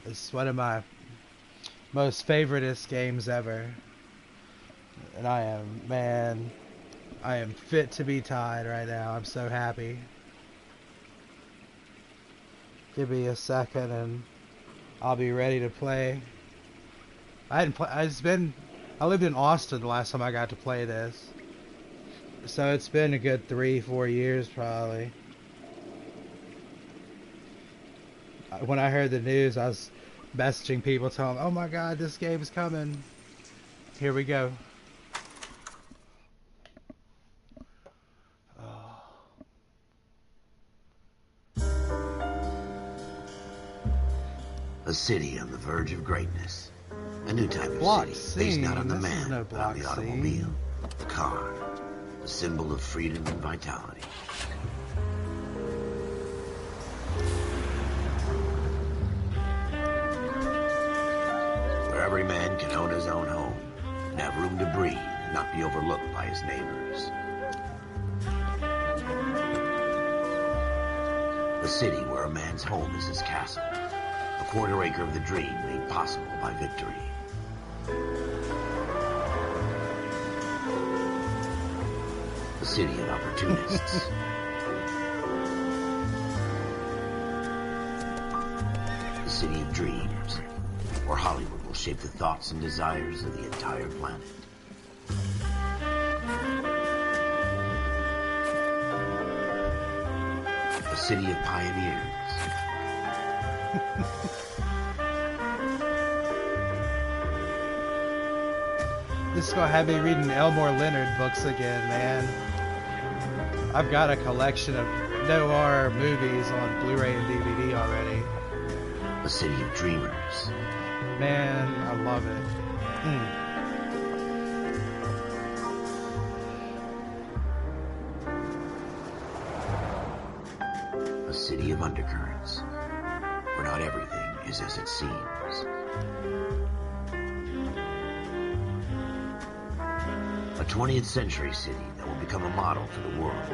It's one of my most favoriteest games ever. And I am fit to be tied right now. I'm so happy. Give me a second and I'll be ready to play. I hadn't play, I lived in Austin the last time I got to play this. So it's been a good 3-4 years probably. When I heard the news, I was messaging people telling them, oh my god, this game's coming. Here we go. A city on the verge of greatness. A new type of Block city based not on the C. This is man, no but on the Block C. automobile, the car, the symbol of freedom and vitality. Where every man can own his own home and have room to breathe and not be overlooked by his neighbors. A city where a man's home is his castle. A quarter acre of the dream made possible by victory. A city of opportunists. A city of dreams, where Hollywood will shape the thoughts and desires of the entire planet. A city of pioneers. This is gonna have me reading Elmore Leonard books again, man. I've got a collection of noir movies on Blu-ray and DVD already. A city of dreamers. Man, I love it. A city of undercurrents, where not everything is as it seems. A 20th century city that will become a model for the world.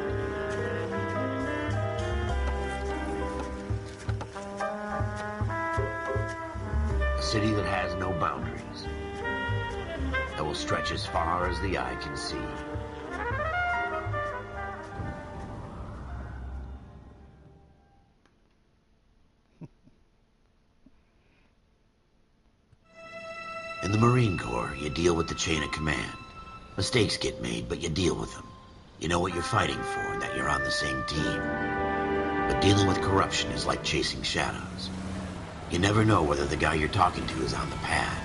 A city that has no boundaries, that will stretch as far as the eye can see. In the Marine Corps, you deal with the chain of command. Mistakes get made, but you deal with them. You know what you're fighting for and that you're on the same team. But dealing with corruption is like chasing shadows. You never know whether the guy you're talking to is on the pad,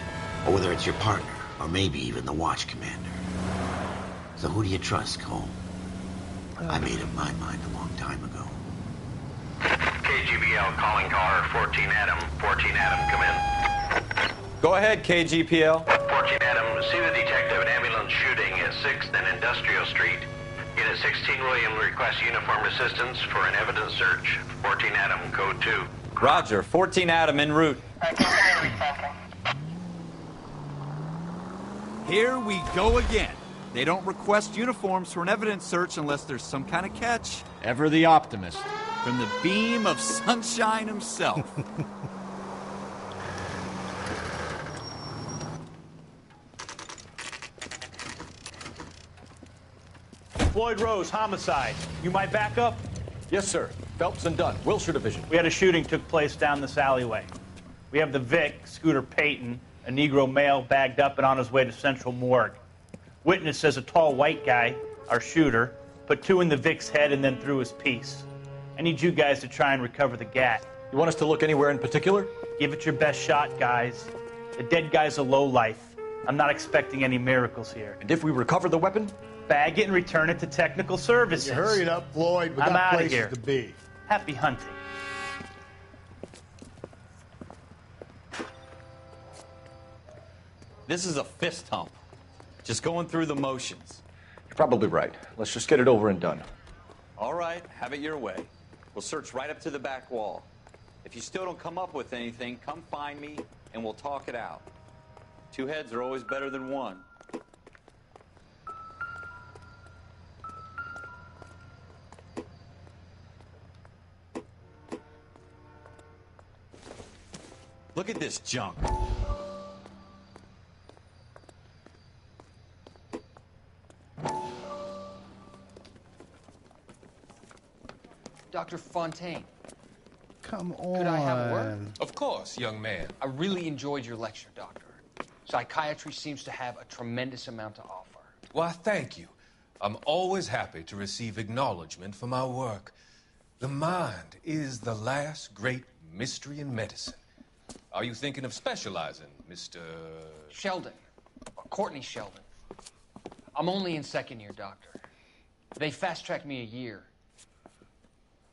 or whether it's your partner, or maybe even the watch commander. So who do you trust, Cole? I made up my mind a long time ago. KGBL calling caller 14 Adam. 14 Adam, come in. Go ahead, KGPL. 14 Adam, see the detective at ambulance shooting at 6th and Industrial Street. Unit 16 William requests uniformed assistance for an evidence search. 14 Adam, code 2. Roger, 14 Adam en route. Here we go again. They don't request uniforms for an evidence search unless there's some kind of catch. Ever the optimist. From the beam of sunshine himself. Floyd Rose, homicide. You might back up? Yes, sir. Phelps and Dunn, Wilshire Division. We had a shooting took place down this alleyway. We have the Vic, Scooter Payton, a Negro male bagged up and on his way to Central Morgue. Witness says a tall white guy, our shooter, put 2 in the Vic's head and then threw his piece. I need you guys to try and recover the gat. You want us to look anywhere in particular? Give it your best shot, guys. The dead guy's a lowlife. I'm not expecting any miracles here. And if we recover the weapon? Bag it and return it to technical services. You hurried up, Floyd. We I'm got outta places here. to be. Happy hunting. This is a fist hump. Just going through the motions. You're probably right. Let's just get it over and done. All right, have it your way. We'll search right up to the back wall. If you still don't come up with anything, come find me and we'll talk it out. 2 heads are always better than 1. Look at this junk. Dr. Fontaine, Come on. could I have a word? Of course, young man. I really enjoyed your lecture, Doctor. Psychiatry seems to have a tremendous amount to offer. Why, thank you. I'm always happy to receive acknowledgement for my work. The mind is the last great mystery in medicine. Are you thinking of specializing, Mr. Sheldon, or Courtney Sheldon. I'm only in second year, Doctor. They fast-tracked me a year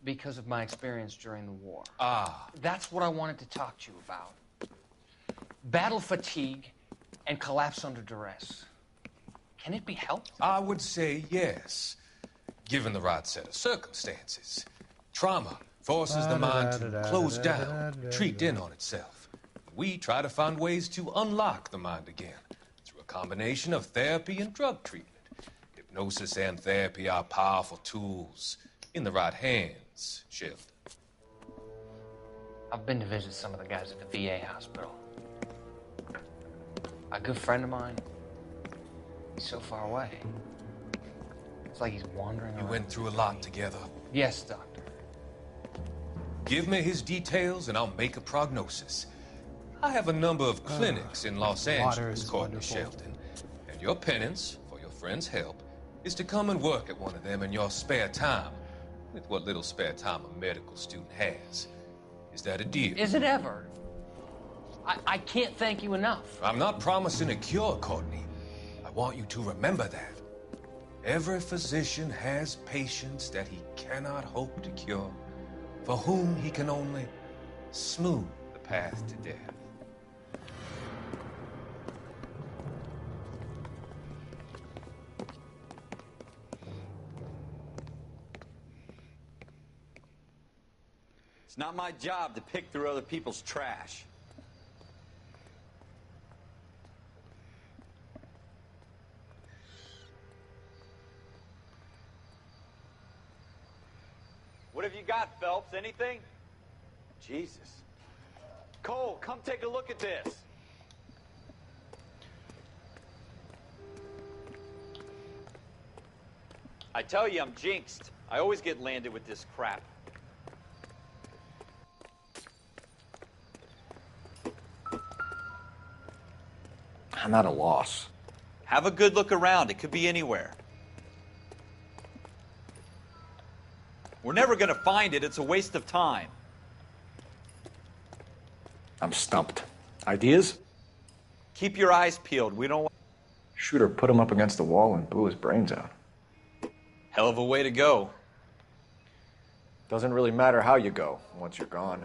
because of my experience during the war. Ah. That's what I wanted to talk to you about. Battle fatigue and collapse under duress. Can it be helped? I would say yes, given the right set of circumstances. Trauma forces the mind to close down, retreat in on itself. We try to find ways to unlock the mind again through a combination of therapy and drug treatment. Hypnosis and therapy are powerful tools in the right hands, Sheldon. I've been to visit some of the guys at the VA hospital. A good friend of mine, he's so far away. It's like he's wandering You around. went through a lot together. Yes, Doctor. Give me his details and I'll make a prognosis. I have a number of clinics in Los Angeles, Courtney Sheldon, and your penance for your friend's help is to come and work at one of them in your spare time, with what little spare time a medical student has. Is that a deal? Is it ever? I can't thank you enough. I'm not promising a cure, Courtney. I want you to remember that. Every physician has patients that he cannot hope to cure, for whom he can only smooth the path to death. It's not my job to pick through other people's trash. What have you got, Phelps? Anything? Jesus. Cole, come take a look at this. I tell you, I'm jinxed. I always get landed with this crap. I'm at a loss. Have a good look around. It could be anywhere. We're never going to find it. It's a waste of time. I'm stumped. Ideas? Keep your eyes peeled. We don't want... Shooter put him up against the wall and blew his brains out. Hell of a way to go. Doesn't really matter how you go once you're gone.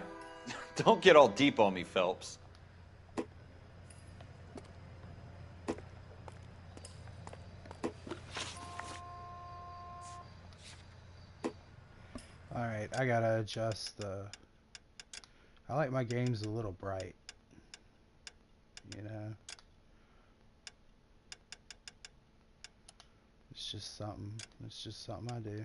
Don't get all deep on me, Phelps. Alright, I gotta adjust the... I like my games a little bright. You know? It's just something I do.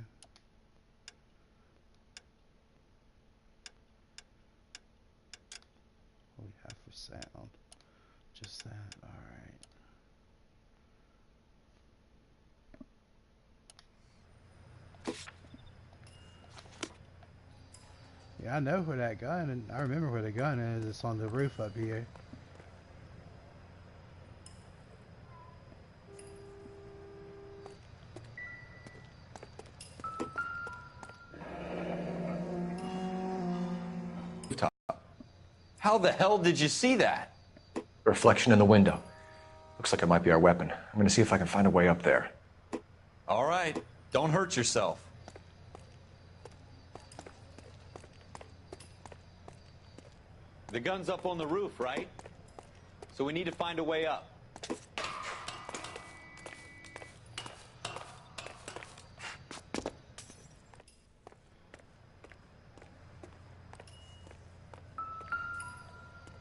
What do we have for sound? Just that, alright. Yeah, I know where that gun, and I remember where the gun is. It's on the roof up here. How the hell did you see that? Reflection in the window. Looks like it might be our weapon. I'm gonna see if I can find a way up there. All right. Don't hurt yourself. The gun's up on the roof, right? So we need to find a way up.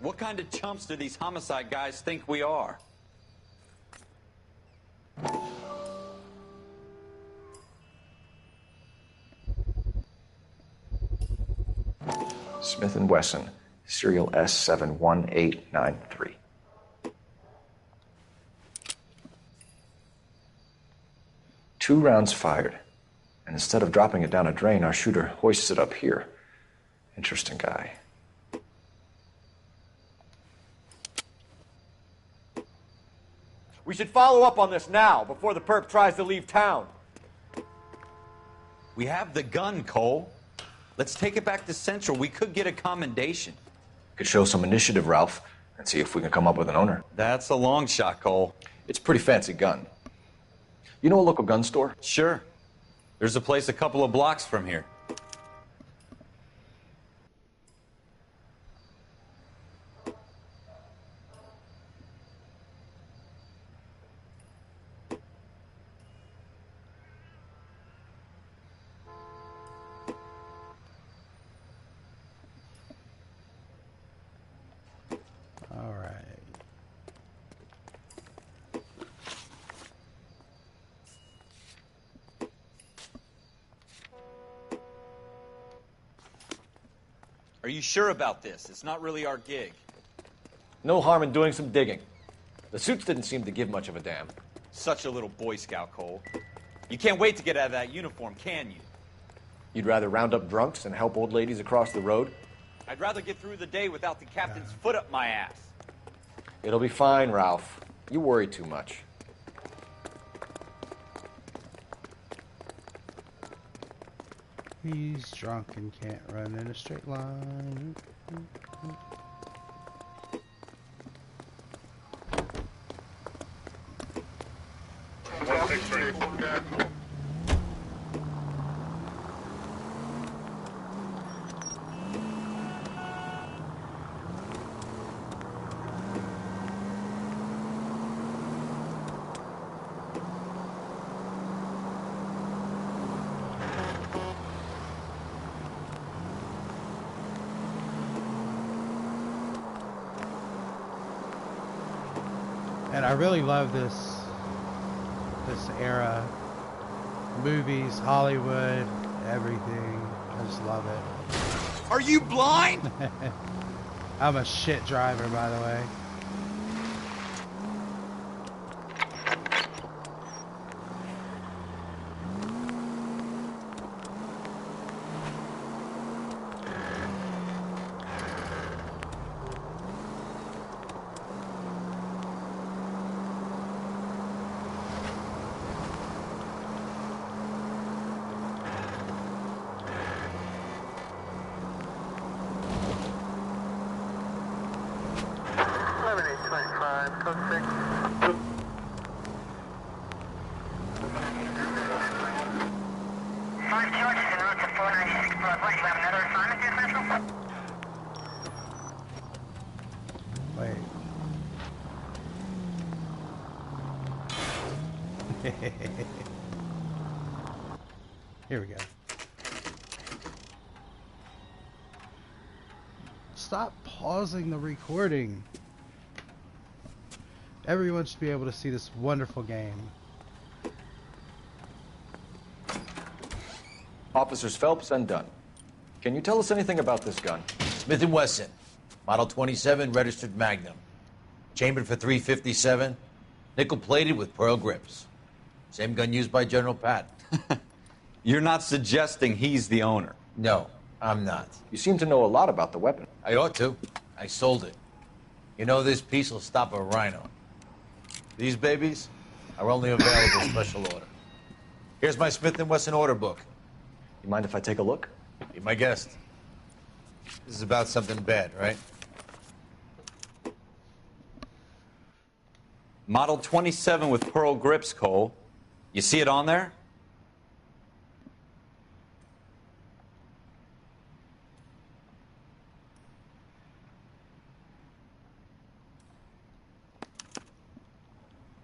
What kind of chumps do these homicide guys think we are? Smith & Wesson, Serial S71893. Two rounds fired. And instead of dropping it down a drain, our shooter hoists it up here. Interesting guy. We should follow up on this now, before the perp tries to leave town. We have the gun, Cole. Let's take it back to Central. We could get a commendation. Could show some initiative, Ralph, and see if we can come up with an owner. That's a long shot, Cole. It's a pretty fancy gun. You know a local gun store? Sure. There's a place a couple of blocks from here. All right. Are you sure about this? It's not really our gig. No harm in doing some digging. The suits didn't seem to give much of a damn. Such a little Boy Scout, Cole. You can't wait to get out of that uniform, can you? You'd rather round up drunks and help old ladies across the road? I'd rather get through the day without the captain's foot up my ass. It'll be fine, Ralph. You worry too much. He's drunk and can't run in a straight line. And I really love this era. Movies, Hollywood, everything. I just love it. Are you blind? I'm a shit driver, by the way. Wait. Here we go. Stop pausing the recording. Everyone should be able to see this wonderful game. Officers Phelps and Dunn. Can you tell us anything about this gun? Smith & Wesson, Model 27, registered Magnum. Chambered for .357, nickel-plated with pearl grips. Same gun used by General Patton. You're not suggesting he's the owner? No, I'm not. You seem to know a lot about the weapon. I ought to. I sold it. You know, this piece will stop a rhino. These babies are only available special order. Here's my Smith & Wesson order book. You mind if I take a look? Be my guest. This is about something bad, right? Model 27 with pearl grips, Cole. You see it on there?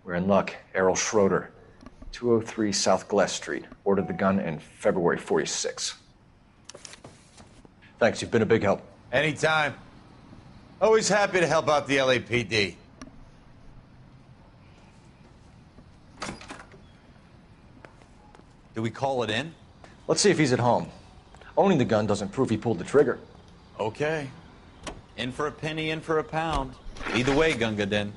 We're in luck. Errol Schroeder, 203 South Glass Street. Ordered the gun in February '46. Thanks, you've been a big help. Anytime. Always happy to help out the LAPD. Do we call it in? Let's see if he's at home. Owning the gun doesn't prove he pulled the trigger. Okay. In for a penny, in for a pound. Either way, Gunga Din.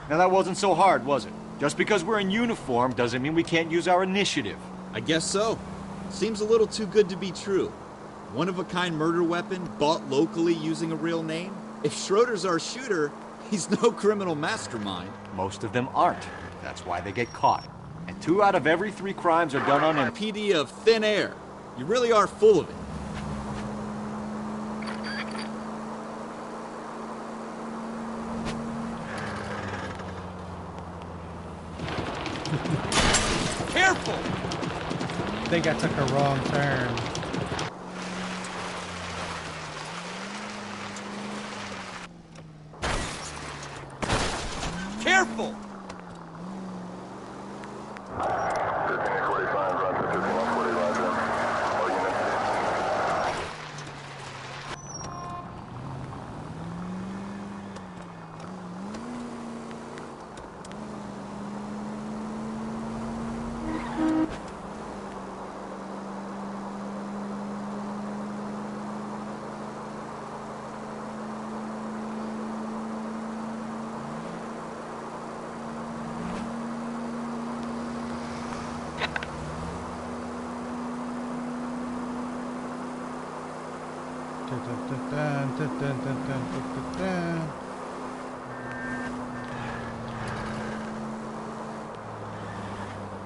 Now that wasn't so hard, was it? Just because we're in uniform doesn't mean we can't use our initiative. I guess so. Seems a little too good to be true. One-of-a-kind murder weapon bought locally using a real name? If Schroeder's our shooter, he's no criminal mastermind. Most of them aren't. That's why they get caught. And 2 out of every 3 crimes are done on PD of thin air. You really are full of it. Careful! I think I took a wrong turn. Careful!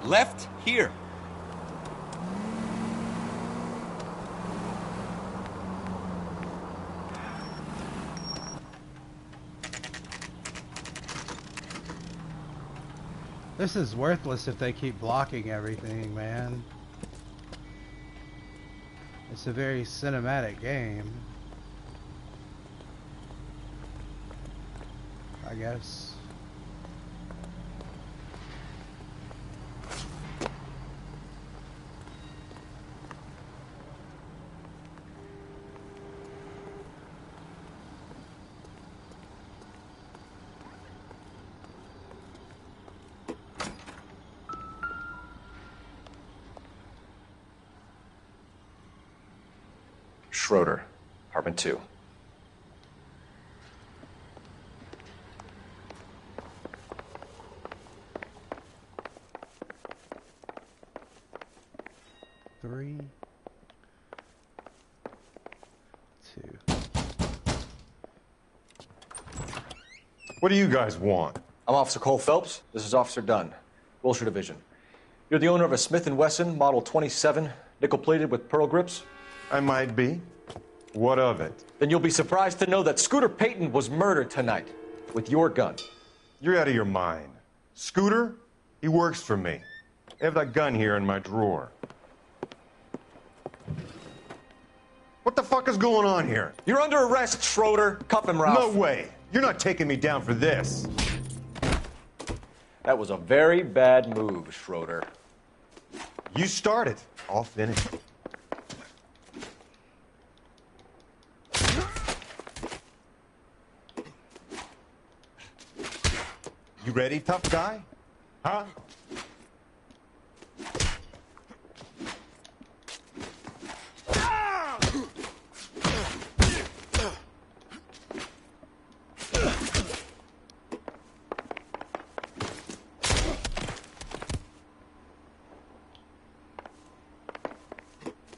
Left here. This is worthless if they keep blocking everything, man. It's a very cinematic game, I guess. Schroeder, apartment 2. Three, 2. What do you guys want? I'm Officer Cole Phelps. This is Officer Dunn, Wilshire Division. You're the owner of a Smith & Wesson Model 27, nickel-plated with pearl grips? I might be. What of it? Then you'll be surprised to know that Scooter Payton was murdered tonight with your gun. You're out of your mind. Scooter? He works for me. I have that gun here in my drawer. What the fuck is going on here? You're under arrest, Schroeder. Cuff him, Ralph. No way. You're not taking me down for this. That was a very bad move, Schroeder. You started. I'll finish. You ready, tough guy? Huh?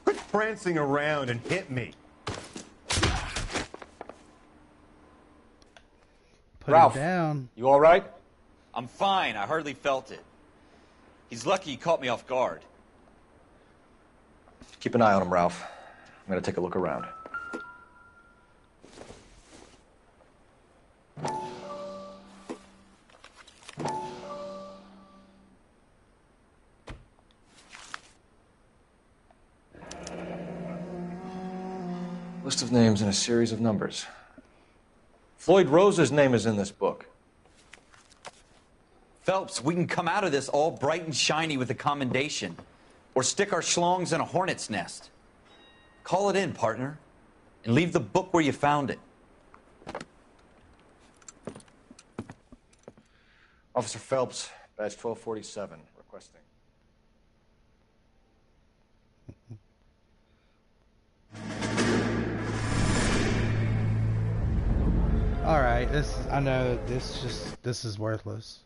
Quit prancing around and hit me. Put Ralph, it down. You all right? I'm fine. I hardly felt it. He's lucky he caught me off guard. Keep an eye on him, Ralph. I'm gonna take a look around. List of names and a series of numbers. Floyd Rose's name is in this book. Phelps, we can come out of this all bright and shiny with a commendation. Or stick our schlongs in a hornet's nest. Call it in, partner. And leave the book where you found it. Officer Phelps, badge 1247, requesting. Alright, I know this is worthless.